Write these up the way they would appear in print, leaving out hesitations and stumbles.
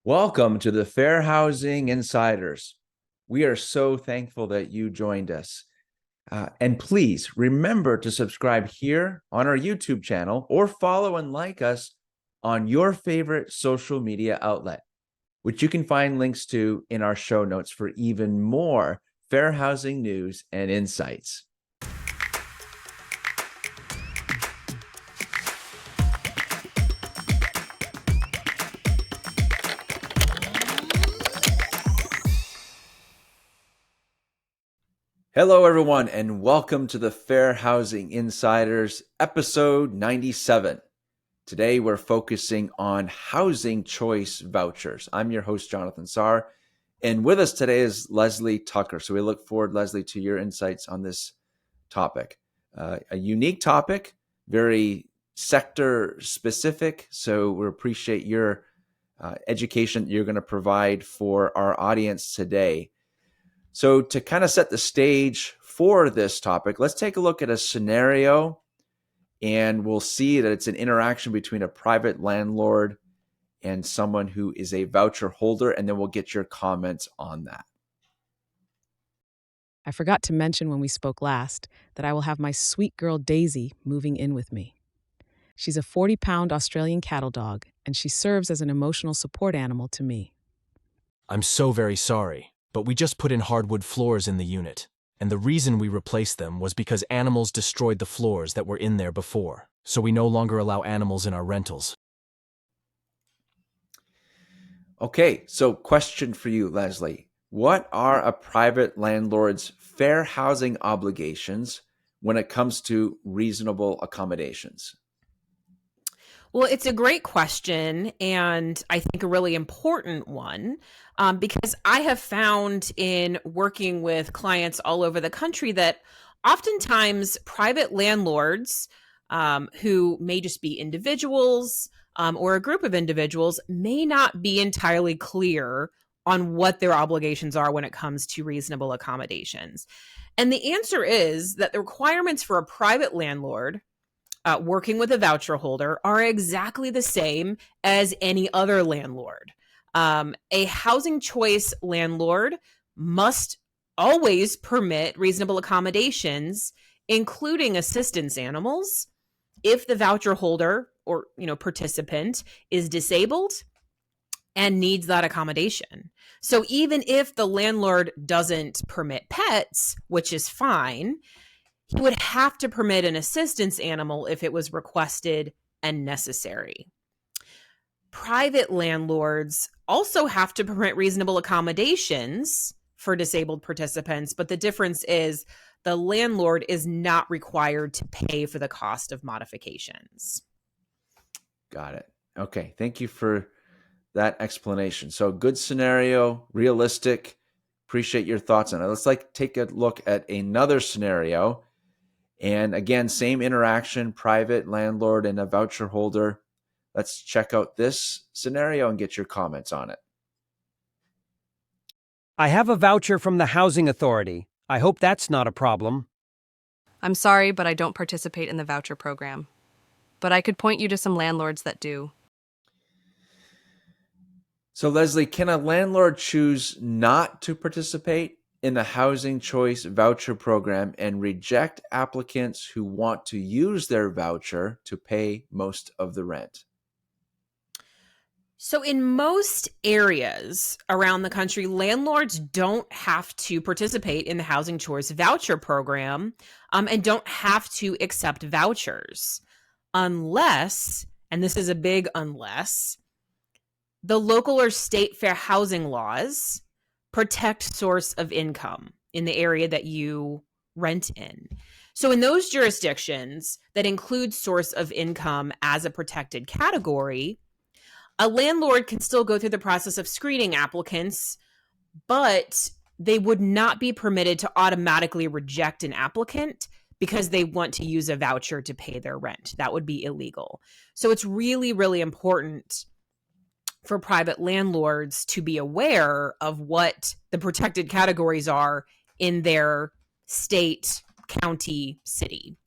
Welcome to the Fair Housing Insiders. We are so thankful that you joined us. And please remember to subscribe here on our YouTube channel or follow and like us on your favorite social media outlet, which you can find links to in our show notes for even more fair housing news and insights. Hello, everyone, and welcome to the Fair Housing Insiders, episode 97. Today, we're focusing on housing choice vouchers. I'm your host, Jonathan Saar, and with us today is Leslie Tucker. So we look forward, Leslie, to your insights on this topic. A unique topic, very sector specific. So we appreciate your education that you're going to provide for our audience today. So to kind of set the stage for this topic, let's take a look at a scenario, and we'll see that it's an interaction between a private landlord and someone who is a voucher holder, and then we'll get your comments on that. I forgot to mention when we spoke last that I will have my sweet girl Daisy moving in with me. She's a 40-pound Australian cattle dog, and she serves as an emotional support animal to me. I'm so very sorry, but we just put in hardwood floors in the unit, and the reason we replaced them was because animals destroyed the floors that were in there before, so we no longer allow animals in our rentals. Okay, so question for you, Leslie. What are a private landlord's fair housing obligations when it comes to reasonable accommodations? Well, it's a great question, and I think a really important one, because I have found in working with clients all over the country that oftentimes private landlords, who may just be individuals or a group of individuals, may not be entirely clear on what their obligations are when it comes to reasonable accommodations. And the answer is that the requirements for a private landlord working with a voucher holder are exactly the same as any other landlord. A housing choice landlord must always permit reasonable accommodations, including assistance animals, if the voucher holder or participant is disabled and needs that accommodation. So even if the landlord doesn't permit pets, which is fine, he would have to permit an assistance animal if it was requested and necessary. Private landlords also have to permit reasonable accommodations for disabled participants, but the difference is the landlord is not required to pay for the cost of modifications. Got it. Okay, thank you for that explanation. So good scenario, realistic. Appreciate your thoughts on it. Let's take a look at another scenario. And again, same interaction, private landlord and a voucher holder. Let's check out this scenario and get your comments on it. I have a voucher from the Housing Authority. I hope that's not a problem. I'm sorry, but I don't participate in the voucher program. But I could point you to some landlords that do. So Leslie, can a landlord choose not to participate in the Housing Choice Voucher Program and reject applicants who want to use their voucher to pay most of the rent? So in most areas around the country, landlords don't have to participate in the Housing Choice Voucher Program and don't have to accept vouchers unless, and this is a big unless, the local or state fair housing laws protect source of income in the area that you rent in. So in those jurisdictions that include source of income as a protected category, a landlord can still go through the process of screening applicants, but they would not be permitted to automatically reject an applicant because they want to use a voucher to pay their rent. That would be illegal. So it's really, really important for private landlords to be aware of what the protected categories are in their state, county, city.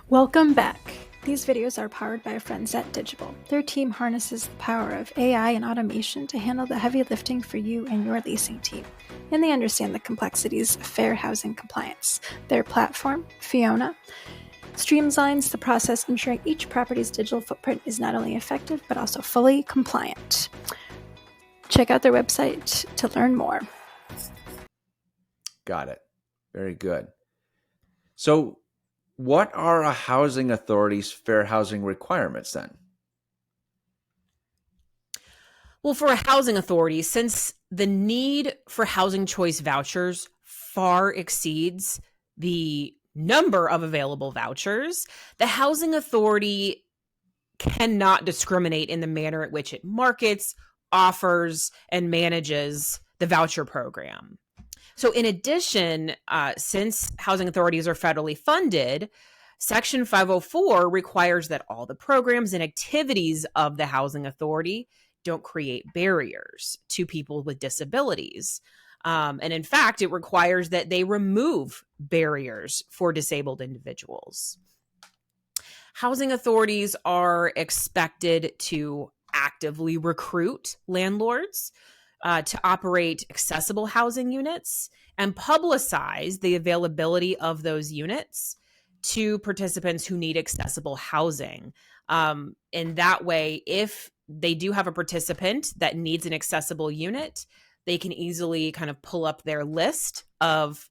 Welcome back. These videos are powered by our friends at Digital. Their team harnesses the power of AI and automation to handle the heavy lifting for you and your leasing team. And they understand the complexities of fair housing compliance. Their platform, Fiona, streamlines the process, ensuring each property's digital footprint is not only effective, but also fully compliant. Check out their website to learn more. Got it. Very good. So, what are a housing authority's fair housing requirements then? Well, for a housing authority, since the need for housing choice vouchers far exceeds the number of available vouchers, the housing authority cannot discriminate in the manner at which it markets, offers, and manages the voucher program. So, in addition, since housing authorities are federally funded, Section 504 requires that all the programs and activities of the housing authority don't create barriers to people with disabilities. And in fact, it requires that they remove barriers for disabled individuals. Housing authorities are expected to actively recruit landlords to operate accessible housing units and publicize the availability of those units to participants who need accessible housing. In that way, if they do have a participant that needs an accessible unit, they can easily kind of pull up their list of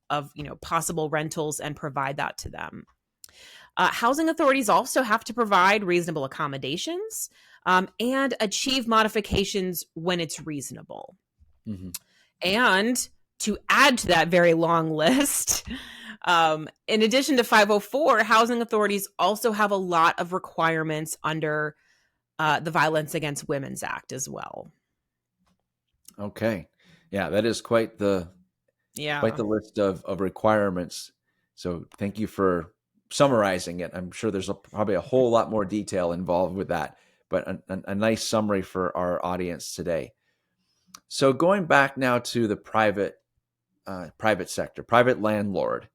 possible rentals and provide that to them. Housing authorities also have to provide reasonable accommodations and achieve modifications when it's reasonable. Mm-hmm. And to add to that very long list, in addition to 504, housing authorities also have a lot of requirements under the Violence Against Women's Act as well. Okay. Yeah, that is quite the list of requirements. So thank you for summarizing it. I'm sure there's probably a whole lot more detail involved with that, but a nice summary for our audience today. So going back now to the private sector, private landlord,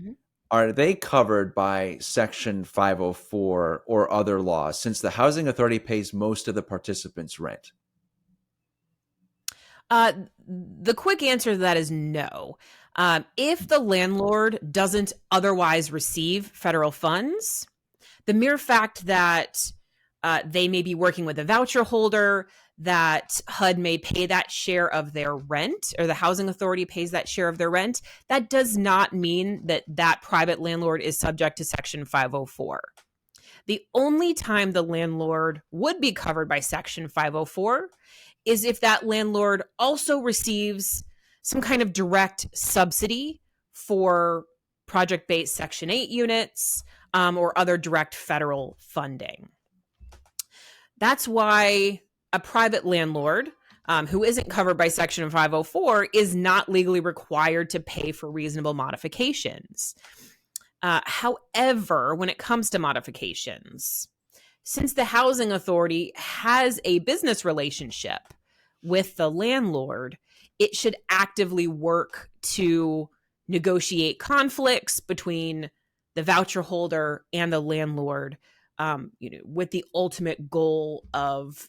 Mhm. are they covered by Section 504 or other laws, since the housing authority pays most of the participants' rent? The quick answer to that is no. If the landlord doesn't otherwise receive federal funds, the mere fact that they may be working with a voucher holder, that HUD may pay that share of their rent, or the housing authority pays that share of their rent, that does not mean that that private landlord is subject to Section 504. The only time the landlord would be covered by Section 504 is if that landlord also receives some kind of direct subsidy for project-based Section 8 units or other direct federal funding. That's why a private landlord who isn't covered by Section 504 is not legally required to pay for reasonable modifications. However, when it comes to modifications, since the housing authority has a business relationship with the landlord, it should actively work to negotiate conflicts between the voucher holder and the landlord, with the ultimate goal of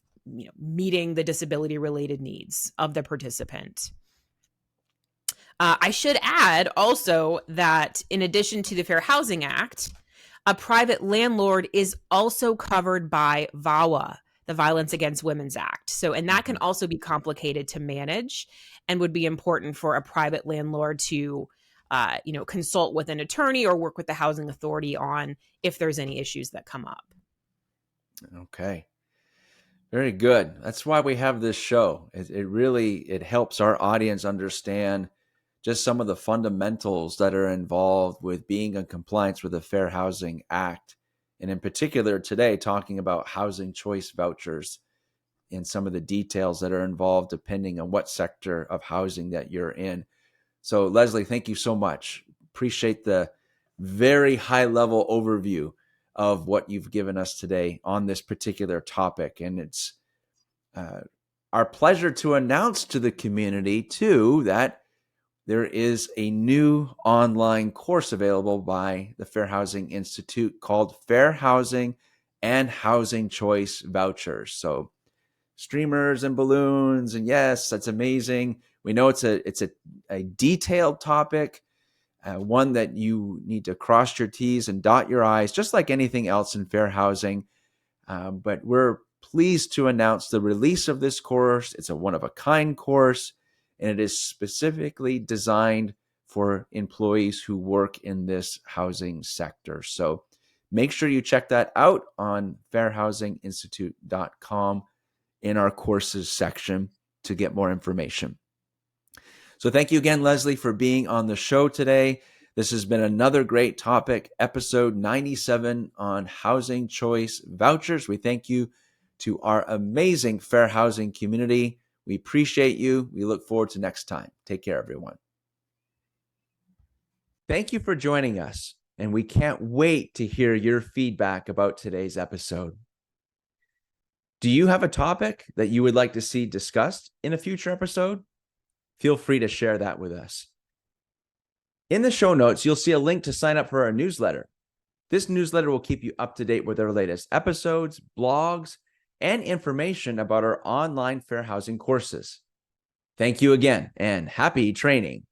meeting the disability-related needs of the participant. I should add also that in addition to the Fair Housing Act, a private landlord is also covered by VAWA, the Violence Against Women's Act. And that can also be complicated to manage and would be important for a private landlord to, consult with an attorney or work with the housing authority on if there's any issues that come up. Okay. Very good. That's why we have this show. It helps our audience understand just some of the fundamentals that are involved with being in compliance with the Fair Housing Act. And in particular today, talking about housing choice vouchers and some of the details that are involved depending on what sector of housing that you're in. So Leslie, thank you so much. Appreciate the very high level overview of what you've given us today on this particular topic. And it's our pleasure to announce to the community too that there is a new online course available by the Fair Housing Institute called Fair Housing and Housing Choice Vouchers. So streamers and balloons, and yes, that's amazing. We know it's a detailed topic, one that you need to cross your T's and dot your I's, just like anything else in fair housing. But we're pleased to announce the release of this course. It's a one-of-a-kind course, and it is specifically designed for employees who work in this housing sector. So make sure you check that out on fairhousinginstitute.com in our courses section to get more information. So thank you again, Leslie, for being on the show today. This has been another great topic, episode 97 on housing choice vouchers. We thank you to our amazing fair housing community. We appreciate you. We look forward to next time. Take care, everyone. Thank you for joining us, and we can't wait to hear your feedback about today's episode. Do you have a topic that you would like to see discussed in a future episode? Feel free to share that with us. In the show notes, you'll see a link to sign up for our newsletter. This newsletter will keep you up to date with our latest episodes, blogs, and information about our online fair housing courses. Thank you again, and happy training.